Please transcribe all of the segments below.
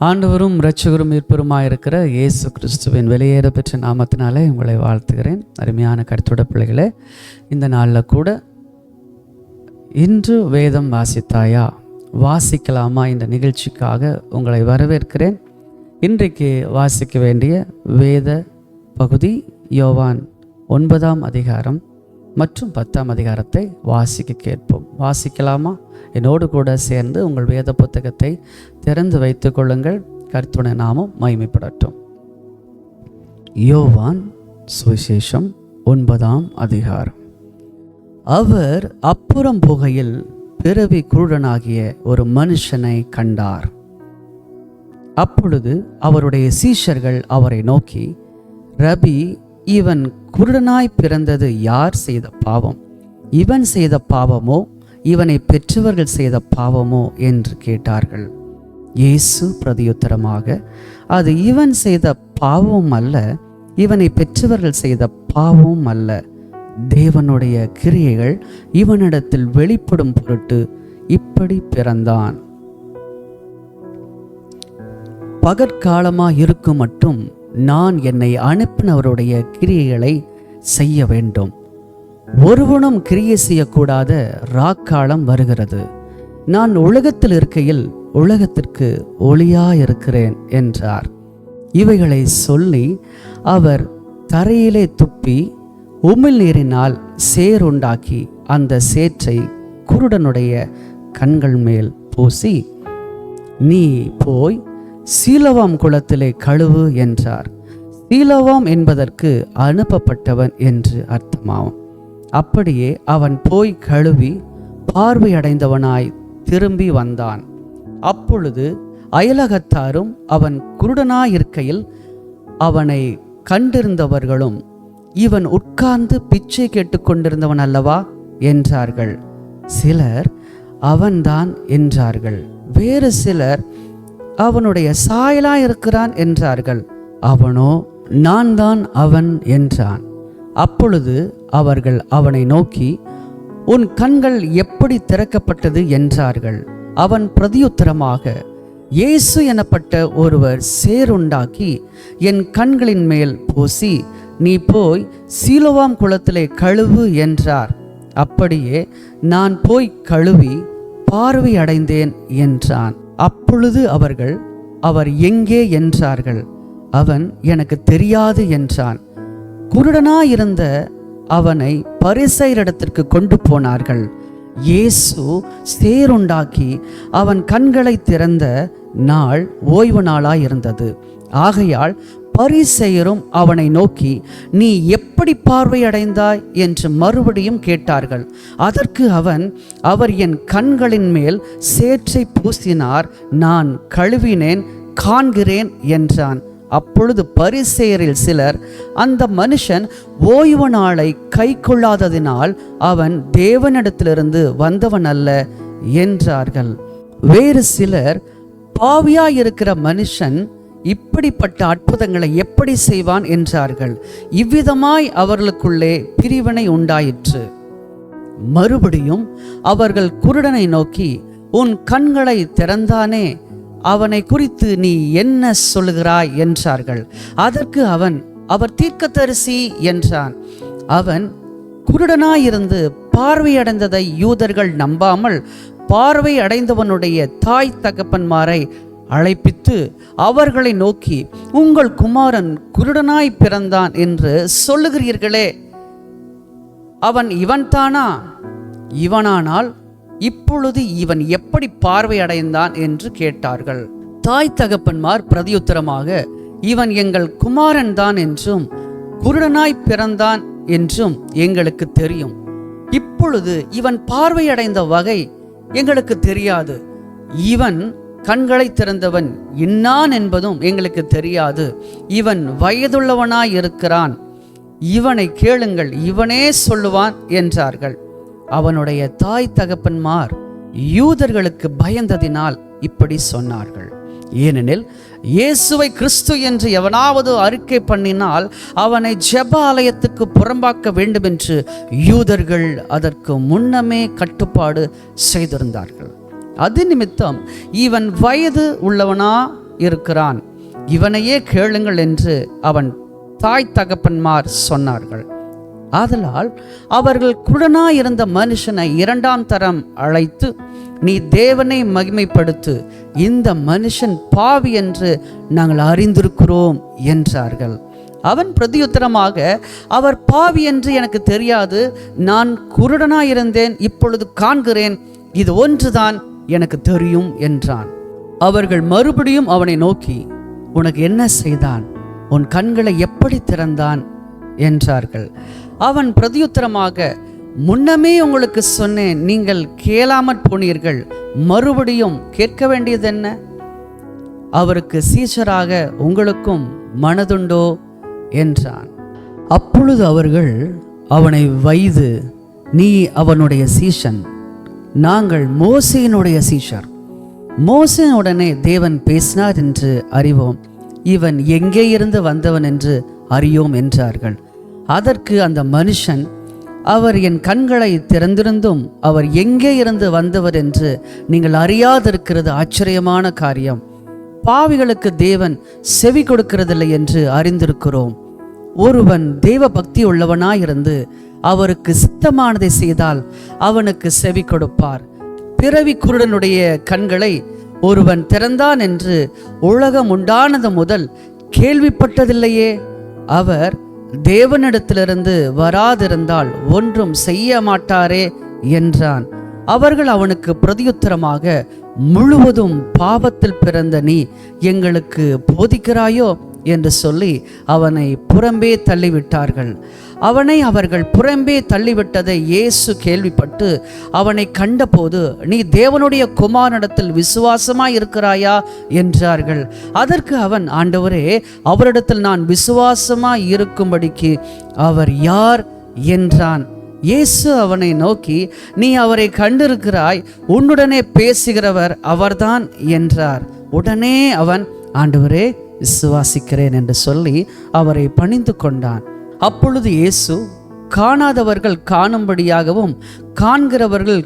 ஆண்டவரும் இரட்சகரும் மீட்பருமாயிருக்கிற இயேசு கிறிஸ்துவின் வெளியேற பெற்ற நாமத்தினாலே உங்களை வாழ்த்துகிறேன். அருமையான கருத்துட பிள்ளைகளே, இந்த நாளில் கூட இன்று வேதம் வாசித்தாயா, வாசிக்கலாமா இந்த நிகழ்ச்சிக்காக உங்களை வரவேற்கிறேன். இன்றைக்கு வாசிக்க வேண்டிய வேத பகுதி யோவான் 9ஆம் அதிகாரம் மற்றும் 10ஆம் அதிகாரத்தை வாசிக்க கேட்போம். வாசிக்கலாமா? என்னோடு கூட சேர்ந்து உங்கள் வேத புத்தகத்தை திறந்து வைத்துக் கொள்ளுங்கள். கர்த்தருடைய நாமம் மகிமைப்படட்டும். யோவான் சுவிசேஷம் 9ஆம் அதிகாரம். அவர் அப்புறம் போகையில் பிறவி குருடனாகிய ஒரு மனுஷனை கண்டார். அப்பொழுது அவருடைய சீஷர்கள் அவரை நோக்கி, ரபி, இவன் குருடனாய் பிறந்தது யார் செய்த பாவம்? இவன் செய்த பாவமோ இவனை பெற்றவர்கள் செய்த பாவமோ என்று கேட்டார்கள். இயேசு பிரதியுத்தரமாக, அது இவன் செய்த பாவமும் அல்ல, இவனை பெற்றவர்கள் செய்த பாவமும் அல்ல. தேவனுடைய கிரியைகள் இவனிடத்தில் வெளிப்படும் பொருட்டு இப்படி பிறந்தான். பகற்காலமாக இருக்கும் மட்டும் நான் என்னை அனுப்பினவருடைய கிரியைகளை செய்ய வேண்டும். ஒருவனும் கிரியை செய்யக்கூடாத ராக்காலம் வருகிறது. நான் உலகத்தில் இருக்கையில் உலகத்திற்கு ஒளியாயிருக்கிறேன் என்றார். இவைகளை சொல்லி அவர் தரையிலே துப்பி உமிழ்நீரினால் சேறுண்டாக்கி அந்த சேற்றை குருடனுடைய கண்கள் மேல் பூசி, நீ போய் சீலோவாம் குளத்திலே கழுவு என்றார். சீலோவாம் என்பதற்கு அனுப்பப்பட்டவன் என்று அர்த்தமாகும். அப்படியே அவன் போய் கழுவி பார்வையடைந்தவனாய் திரும்பி வந்தான். அப்பொழுது அயலகத்தாரும் அவன் குருடனாயிருக்கையில் அவனை கண்டிருந்தவர்களும், இவன் உட்கார்ந்து பிச்சை கேட்டுக்கொண்டிருந்தவன் அல்லவா என்றார்கள். சிலர் அவன்தான் என்றார்கள். வேறு சிலர் அவனுடைய சாயலாயிருக்கிறான் என்றார்கள். அவனோ நான் தான் அவன் என்றான். அப்பொழுது அவர்கள் அவனை நோக்கி, உன் கண்கள் எப்படி திறக்கப்பட்டது என்றார்கள். அவன் பிரதியுத்தரமாக, இயேசு எனப்பட்ட ஒருவர் சேறுண்டாக்கி என் கண்களின் மேல் பூசி, நீ போய் சீலோவாம் குளத்திலே கழுவு என்றார். அப்படியே நான் போய் கழுவி பார்வை அடைந்தேன் என்றான். அப்பொழுது அவர்கள், அவர் எங்கே என்றார்கள். அவன் எனக்கு தெரியாது என்றான். குருடனாயிருந்த அவனை பரிசேயரிடத்திற்கு கொண்டு போனார்கள். இயேசு சேறுண்டாக்கி அவன் கண்களை திறந்த நாள் ஓய்வு நாளாயிருந்தது. ஆகையால் பரிசேயரும் அவனை நோக்கி, நீ எப்படி பார்வையடைந்தாய் என்று மறுபடியும் கேட்டார்கள். அதற்கு அவன், அவர் என் கண்களின் மேல் சேற்றை பூசினார், நான் கழுவினேன், காண்கிறேன் என்றான். அப்பொழுது பரிசேயரில் சிலர், அந்த மனுஷன் ஓய்வு நாளை கை கொள்ளாததினால் அவன் தேவனிடத்திலிருந்து வந்தவன் அல்ல என்றார்கள். வேறு சிலர், பாவியாயிருக்கிற மனுஷன் இப்படிப்பட்ட அற்புதங்களை எப்படி செய்வான் என்றார்கள். இவ்விதமாய் அவர்களுக்குள்ளே பிரிவினை உண்டாயிற்று. மறுபடியும் அவர்கள் குருடனை நோக்கி, உன் கண்களை திறந்தானே, அவனை குறித்து நீ என்ன சொல்லுகிறாய் என்றார்கள். அதற்கு அவன், அவர் தீர்க்கதரிசி என்றான். அவன் குருடனாயிருந்து பார்வையடைந்ததை யூதர்கள் நம்பாமல் பார்வை அடைந்தவனுடைய தாய் தகப்பன்மாரை அழைப்பித்து அவர்களை நோக்கி, உங்கள் குமாரன் குருடனாய் பிறந்தான் என்று சொல்லுகிறீர்களே, அவன் இவன்தானா? இவனானால் இப்பொழுது இவன் எப்படி பார்வை அடைந்தான் என்று கேட்டார்கள். தாய் தகப்பன்மார் பிரதியுத்தரமாக, இவன் எங்கள் குமாரன் தான் என்றும் குருடனாய் பிறந்தான் என்றும் எங்களுக்கு தெரியும். இப்பொழுது இவன் பார்வையடைந்த வகை எங்களுக்கு தெரியாது. இவன் கண்களை திறந்தவன் இன்னான் என்பதும் எங்களுக்கு தெரியாது. இவன் வயதுள்ளவனாய் இருக்கிறான், இவனை கேளுங்கள், இவனே சொல்லுவான் என்றார்கள். அவனுடைய தாய் தகப்பன்மார் யூதர்களுக்கு பயந்ததினால் இப்படி சொன்னார்கள். ஏனெனில் இயேசுவை கிறிஸ்து என்று எவனாவது அறிக்கை பண்ணினால் அவனை ஜெப ஆலயத்துக்கு புறம்பாக்க வேண்டும் என்று யூதர்கள் அதற்கு முன்னமே கட்டுப்பாடு செய்திருந்தார்கள். அது நிமித்தம் இவன் வயது உள்ளவனா இருக்கிறான், இவனையே கேளுங்கள் என்று அவன் தாய் தகப்பன்மார் சொன்னார்கள். ஆதலால் அவர்கள் குருடனாயிருந்த மனுஷனை 2ஆம் தரம் அழைத்து, நீ தேவனை மகிமைப்படுத்து, இந்த மனுஷன் பாவி என்று நாங்கள் அறிந்திருக்கிறோம் என்றார்கள். அவன் பிரதியுத்தரமாக, அவர் பாவி என்று எனக்கு தெரியாது, நான் குருடனாயிருந்தேன், இப்பொழுது காண்கிறேன், இது ஒன்றுதான் எனக்கு தெரியும் என்றான். அவர்கள் மறுபடியும் அவனை நோக்கி, உனக்கு என்ன செய்தான், உன் கண்களை எப்படி திறந்தான் என்றார்கள். அவன் பிரதியுத்தரமாக, முன்னமே உங்களுக்கு சொன்னேன், நீங்கள் கேளாமற் போனீர்கள், மறுபடியும் கேட்க வேண்டியது என்ன? அவருக்கு சீஷராக உங்களுக்கும் மனதுண்டோ என்றான். அப்பொழுது அவர்கள் அவனை வைது, நீ அவனுடைய சீஷன், நாங்கள் மோசேயினுடைய சீஷர், மோசேயுடனே தேவன் பேசினார் என்று அறிவோம், இவன் எங்கே இருந்து வந்தவன் என்று அறியோம் என்றார்கள். அதற்கு அந்த மனுஷன், அவர் என் கண்களை திறந்திருந்தும் அவர் எங்கே இருந்து வந்தவர் என்று நீங்கள் அறியாதிருக்கிறது ஆச்சரியமான காரியம். பாவிகளுக்கு தேவன் செவி கொடுக்கிறதில்லை என்று அறிந்திருக்கிறோம். ஒருவன் தேவ பக்தி உள்ளவனாயிருந்து அவருக்கு சித்தமானதை செய்தால் அவனுக்கு செவி கொடுப்பார். பிறவி குருடனுடைய கண்களை ஒருவன் திறந்தான் என்று உலகம் உண்டானது முதல் கேள்விப்பட்டதில்லையே. அவர் தேவனிடத்திலிருந்து வராதிருந்தால் ஒன்றும் செய்ய மாட்டாரே என்றான். அவர்கள் அவனுக்கு பிரதியுத்தரமாக, முழுவதும் பாவத்தில் பிறந்த நீ எங்களுக்கு போதிக்கிறாயோ என்று சொல்லி அவனை புறம்பே தள்ளிவிட்டார்கள். அவனை அவர்கள் புறம்பே தள்ளிவிட்டதை இயேசு கேள்விப்பட்டு அவனை கண்டபோது, நீ தேவனுடைய குமாரனிடத்தில் விசுவாசமாய் இருக்கிறாயா என்றார்கள். அதற்கு அவன், ஆண்டவரே, அவரிடத்தில் நான் விசுவாசமாய் இருக்கும்படிக்கு அவர் யார் என்றான். இயேசு அவனை நோக்கி, நீ அவரை கண்டிருக்கிறாய், உன்னுடனே பேசுகிறவர் அவர்தான் என்றார். உடனே அவன், ஆண்டவரே, விசுவாசிக்கிறேன் என்று சொல்லி அவரை பணிந்து கொண்டான். அப்பொழுது இயேசு, காணாதவர்கள் காணும்படியாகவும் காண்கிறவர்கள்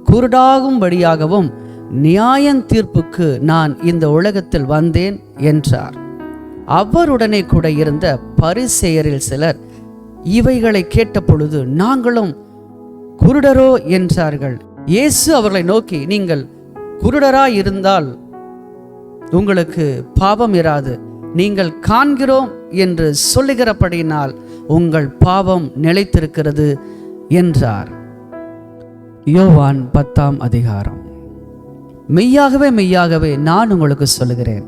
குருடாகும்படியாகவும் நியாயத் தீர்ப்புக்கு நான் இந்த உலகத்தில் வந்தேன் என்றார். அவருடனே கூட இருந்த பரிசேயரில் சிலர் இவைகளை கேட்டபொழுது, நாங்களும் குருடரோ என்றார்கள். இயேசு அவர்களை நோக்கி, நீங்கள் குருடராய் இருந்தால் உங்களுக்கு பாவம் இராது, நீங்கள் காண்கிறோம் என்று சொல்லுகிறபடியினால் உங்கள் பாவம் நிலைத்திருக்கிறது என்றார். யோவான் 10ஆம் அதிகாரம். மெய்யாகவே மெய்யாகவே நான் உங்களுக்கு சொல்லுகிறேன்,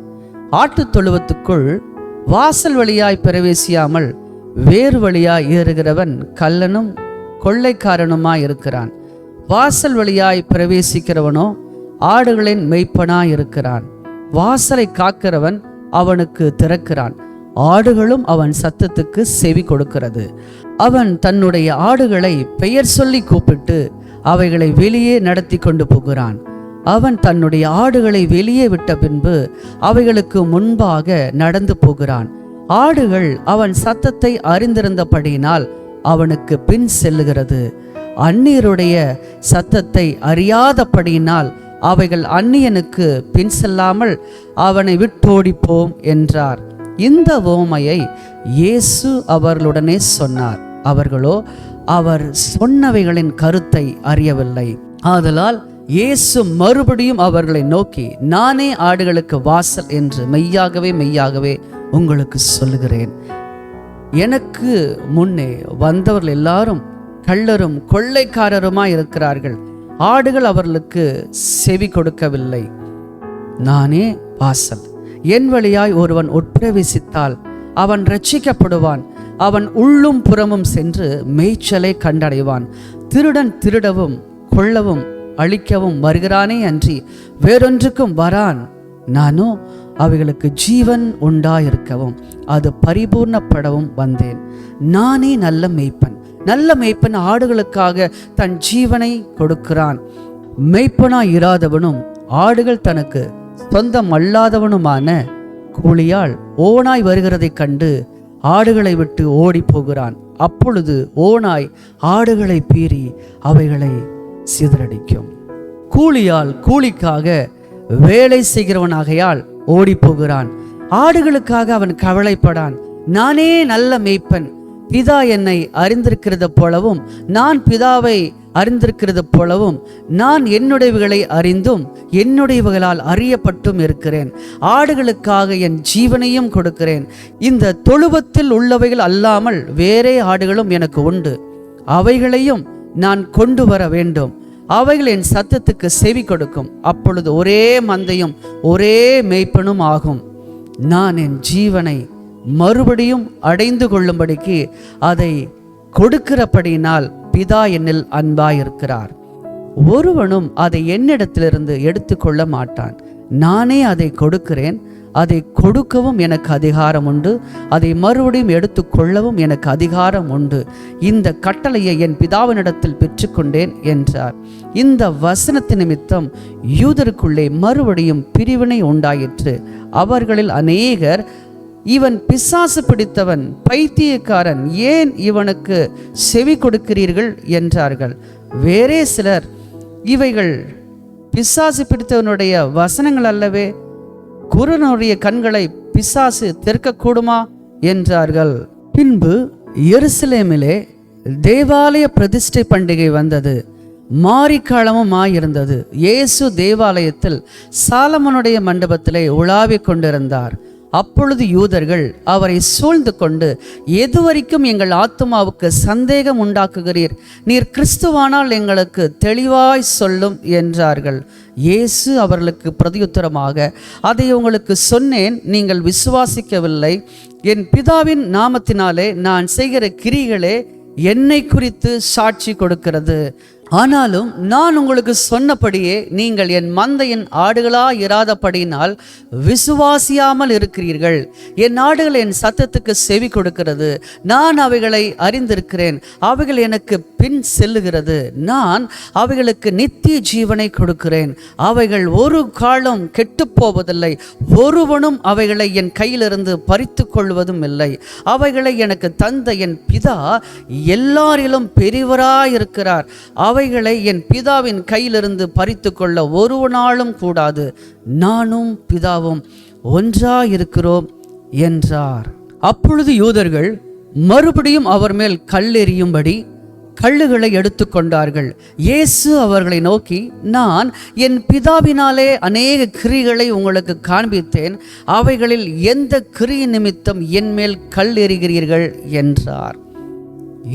ஆட்டுத் தொழுவத்துக்குள் வாசல் வழியாய் பிரவேசியாமல் வேறு வழியாய் ஏறுகிறவன் கள்ளனும் கொள்ளைக்காரனுமாய் இருக்கிறான். வாசல் வழியாய் பிரவேசிக்கிறவனோ ஆடுகளின் மெய்ப்பனாய் இருக்கிறான். வாசலை காக்கிறவன் அவனுக்கு திறக்கிறான். ஆடுகளும் அவன் சத்தத்துக்கு செவி கொடுக்கிறது. அவன் தன்னுடைய ஆடுகளை பெயர் சொல்லி கூப்பிட்டு அவைகளை வெளியே நடத்தி கொண்டு போகிறான். அவன் தன்னுடைய ஆடுகளை வெளியே விட்ட பின்பு அவைகளுக்கு முன்பாக நடந்து போகிறான். ஆடுகள் அவன் சத்தத்தை அறிந்திருந்தபடியினால் அவனுக்கு பின் செல்லுகிறது. அந்நியருடைய சத்தத்தை அறியாதபடியினால் அவைகள் அந்நியனுக்கு பின் செல்லாமல் அவனை விட்டோடிப்போம் என்றார். இந்த உவமையை இயேசு அவர்களுடனே சொன்னார். அவர்களோ அவர் சொன்னவைகளின் கருத்தை அறியவில்லை. ஆதலால் இயேசு மறுபடியும் அவர்களை நோக்கி, நானே ஆடுகளுக்கு வாசல் என்று மெய்யாகவே மெய்யாகவே உங்களுக்கு சொல்லுகிறேன். எனக்கு முன்னே வந்தவர்கள் எல்லாரும் கள்ளரும் கொள்ளைக்காரருமாய் இருக்கிறார்கள். ஆடுகள் அவர்களுக்கு செவி கொடுக்கவில்லை. நானே வாசல். என் வழியாய் ஒருவன் உட்பிரவேசித்தால் அவன் இரட்சிக்கப்படுவான். அவன் உள்ளும் புறமும் சென்று மேய்ச்சலை கண்டடைவான். திருடன் திருடவும் கொள்ளவும் அழிக்கவும் வருகிறானே அன்றி வேறொன்றுக்கும் வரான். நானோ அவைகளுக்கு ஜீவன் உண்டாயிருக்கவும் அது பரிபூர்ணப்படவும் வந்தேன். நானே நல்ல மேய்ப்பன். நல்ல மேய்ப்பன் ஆடுகளுக்காக தன் ஜீவனை கொடுக்கிறான். மேய்ப்பனாய் இராதவனும் ஆடுகள் தனக்கு சொந்தம் அல்லாதவனுமான கூலியால் ஓனாய் வருகிறதை கண்டு ஆடுகளை விட்டு ஓடி போகிறான். அப்பொழுது ஓனாய் ஆடுகளை பீறி அவைகளை சிதறடிக்கும். கூலியால் கூலிக்காக வேலை செய்கிறவனாகையால் ஓடி போகிறான். ஆடுகளுக்காக அவன் கவலைப்படான். நானே நல்ல மேய்ப்பன், பிதா என்னை அறிந்திருக்கிறது போலவும் நான் பிதாவை அறிந்திருக்கிறது போலவும் நான் என்னுடையவைகளை அறிந்தும் என்னுடையவைகளால் அறியப்பட்டும் இருக்கிறேன். ஆடுகளுக்காக என் ஜீவனையும் கொடுக்கிறேன். இந்த தொழுவத்தில் உள்ளவைகள் அல்லாமல் வேறே ஆடுகளும் எனக்கு உண்டு. அவைகளையும் நான் கொண்டு வர வேண்டும். அவைகள் என் சத்தத்துக்கு செவி கொடுக்கும். அப்பொழுது ஒரே மந்தையும் ஒரே மேய்ப்பனும் ஆகும். நான் என் ஜீவனை மறுபடியும் அடைந்து கொள்ளும்படிக்கு அதை கொடுக்கிறபடியினால் பிதா என்னில் அன்பாயிருக்கிறார். ஒருவனும் அதை என்னிடத்திலிருந்து எடுத்துக்கொள்ள மாட்டான். நானே அதை கொடுக்கிறேன். அதை கொடுக்கவும் எனக்கு அதிகாரம் உண்டு. அதை மறுபடியும் எடுத்துக்கொள்ளவும் எனக்கு அதிகாரம் உண்டு. இந்த கட்டளையை என் பிதாவினிடத்தில் பெற்றுக்கொண்டேன் என்றார். இந்த வசனத்தின் நிமித்தம் யூதருக்குள்ளே மறுபடியும் பிரிவினை உண்டாயிற்று. அவர்களில் அநேகர், இவன் பிசாசு பிடித்தவன், பைத்தியக்காரன், ஏன் இவனுக்கு செவி கொடுக்கிறீர்கள் என்றார்கள். வேறே சிலர், இவைகள் பிசாசு பிடித்தவனுடைய வசனங்கள் அல்லவே, குருடனுடைய கண்களை பிசாசு திறக்கக்கூடுமா என்றார்கள். பின்பு எருசலேமிலே தேவாலய பிரதிஷ்டை பண்டிகை வந்தது. மாரிக்காலமுமாயிருந்தது. இயேசு தேவாலயத்தில் சாலமோனுடைய மண்டபத்திலே உலாவிக் கொண்டிருந்தார். அப்பொழுது யூதர்கள் அவரை சூழ்ந்து கொண்டு, எதுவரைக்கும் எங்கள் ஆத்துமாவுக்கு சந்தேகம் உண்டாக்குகிறீர்? நீர் கிறிஸ்துவானால் எங்களுக்கு தெளிவாய் சொல்லும் என்றார்கள். இயேசு அவர்களுக்கு பிரதியுத்தரமாக, அதை உங்களுக்கு சொன்னேன், நீங்கள் விசுவாசிக்கவில்லை. என் பிதாவின் நாமத்தினாலே நான் செய்கிற கிரிகளே என்னை குறித்து சாட்சி கொடுக்கிறது. ஆனாலும் நான் உங்களுக்கு சொன்னபடியே நீங்கள் என் மந்தையின் ஆடுகளாய் இராதபடியினால் விசுவாசியாமல் இருக்கிறீர்கள். என் ஆடுகள் என் சத்தத்துக்கு செவி கொடுக்கிறது. நான் அவைகளை அறிந்திருக்கிறேன். அவைகள் எனக்கு பின் செல்லுகிறது. நான் அவைகளுக்கு நித்திய ஜீவனை கொடுக்கிறேன். அவைகள் ஒரு காலம் கெட்டுப்போவதில்லை. ஒருவனும் அவைகளை என் கையிலிருந்து பறித்து கொள்வதும் இல்லை. அவைகளை எனக்கு தந்த என் பிதா எல்லாரிலும் பெரியவராயிருக்கிறார். அவைகளை என் பிதாவின் கையிலிருந்து பறித்து கொள்ள ஒருவனாலும் கூடாது. நானும் பிதாவும் ஒன்றாயிருக்கிறோம் என்றார். அப்பொழுது யூதர்கள் மறுபடியும் அவர் மேல் கல்லெறியும்படி கல்லுகளை எடுத்துக்கொண்டார்கள். இயேசு அவர்களை நோக்கி, நான் என் பிதாவினாலே அநேக கிரிகளை உங்களுக்கு காண்பித்தேன். அவைகளில் எந்த கிரிய நிமித்தம் என் மேல் கல் எறிகிறீர்கள் என்றார்.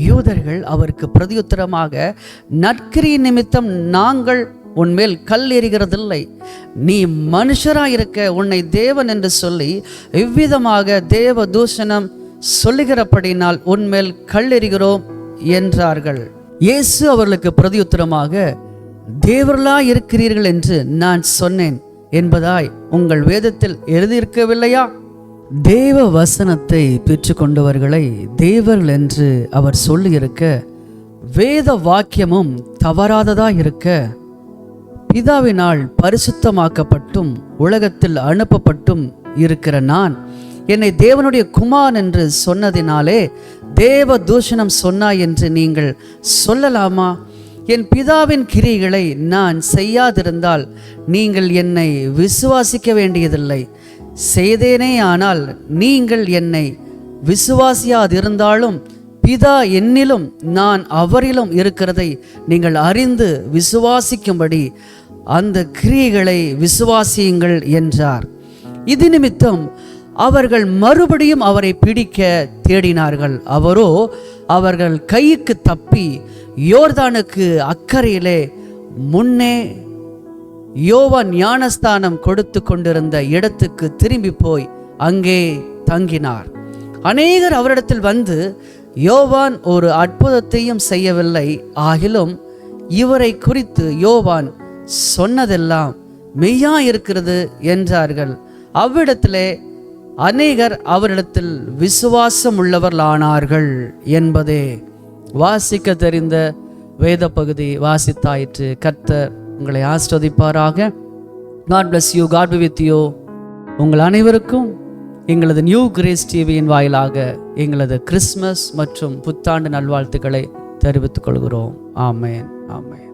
யூதர்கள் அவருக்கு பிரதியுத்தரமாக, நற்கிரி நிமித்தம் நாங்கள் உன்மேல் கல் எறிகிறதில்லை. நீ மனுஷராயிருக்க உன்னை தேவன் என்று சொல்லி இவ்விதமாக தேவ தூஷணம் சொல்லுகிறபடினால் உன்மேல் கல் எறிகிறோம் என்றார்கள். இயேசு அவர்களுக்கு பிரதியுத்தரமாக, தேவர்களாய் இருக்கிறீர்கள் என்று நான் சொன்னேன் என்பதாய் உங்கள் வேதத்தில் எழுதியிருக்கவில்லையா? தேவ வசனத்தை பெற்றுக்கொண்டவர்களை தேவர்கள் என்று அவர் சொல்லியிருக்க, வேத வாக்கியமும் தவறாததாய் இருக்க, பிதாவினால் பரிசுத்தமாக்கப்பட்டும் உலகத்தில் அனுப்பப்பட்டும் இருக்கிற நான் என்னை தேவனுடைய குமாரன் என்று சொன்னதினாலே தேவ தூஷணம் சொன்னாய் என்று நீங்கள் சொல்லலாமா? என் பிதாவின் கிரியைகளை நான் செய்யாதிருந்தால் நீங்கள் என்னை விசுவாசிக்க வேண்டியதில்லை. செய்தேனே ஆனால் நீங்கள் என்னை விசுவாசியாதிருந்தாலும் பிதா என்னிலும் நான் அவரிலும் இருக்கிறதை நீங்கள் அறிந்து விசுவாசிக்கும்படி அந்த கிரியைகளை விசுவாசியுங்கள் என்றார். இது நிமித்தம் அவர்கள் மறுபடியும் அவரை பிடிக்க தேடினார்கள். அவரோ அவர்கள் கைக்கு தப்பி யோர்தானுக்கு அக்கறையிலே முன்னே யோவான் ஞானஸ்தானம் கொடுத்து கொண்டிருந்த இடத்துக்கு திரும்பி போய் அங்கே தங்கினார். அநேகர் அவரிடத்தில் வந்து, யோவான் ஒரு அற்புதத்தையும் செய்யவில்லை, ஆகிலும் இவரை குறித்து யோவான் சொன்னதெல்லாம் மெய்யா இருக்கிறது என்றார்கள். அவ்விடத்திலே அநேகர் அவரிடத்தில் விசுவாசம் உள்ளவர்களானார்கள் என்பதே. வாசிக்க தெரிந்த வேத பகுதி வாசித்தாயிற்று. கர்த்தர் உங்களை ஆசீர்வதிப்பாராக. God bless you. God be with you. உங்கள் அனைவருக்கும் எங்களது நியூ கிரேஸ் டிவியின் வாயிலாக எங்களது கிறிஸ்மஸ் மற்றும் புத்தாண்டு நல்வாழ்த்துக்களை தெரிவித்துக் கொள்கிறோம். ஆமேன், ஆமேன்.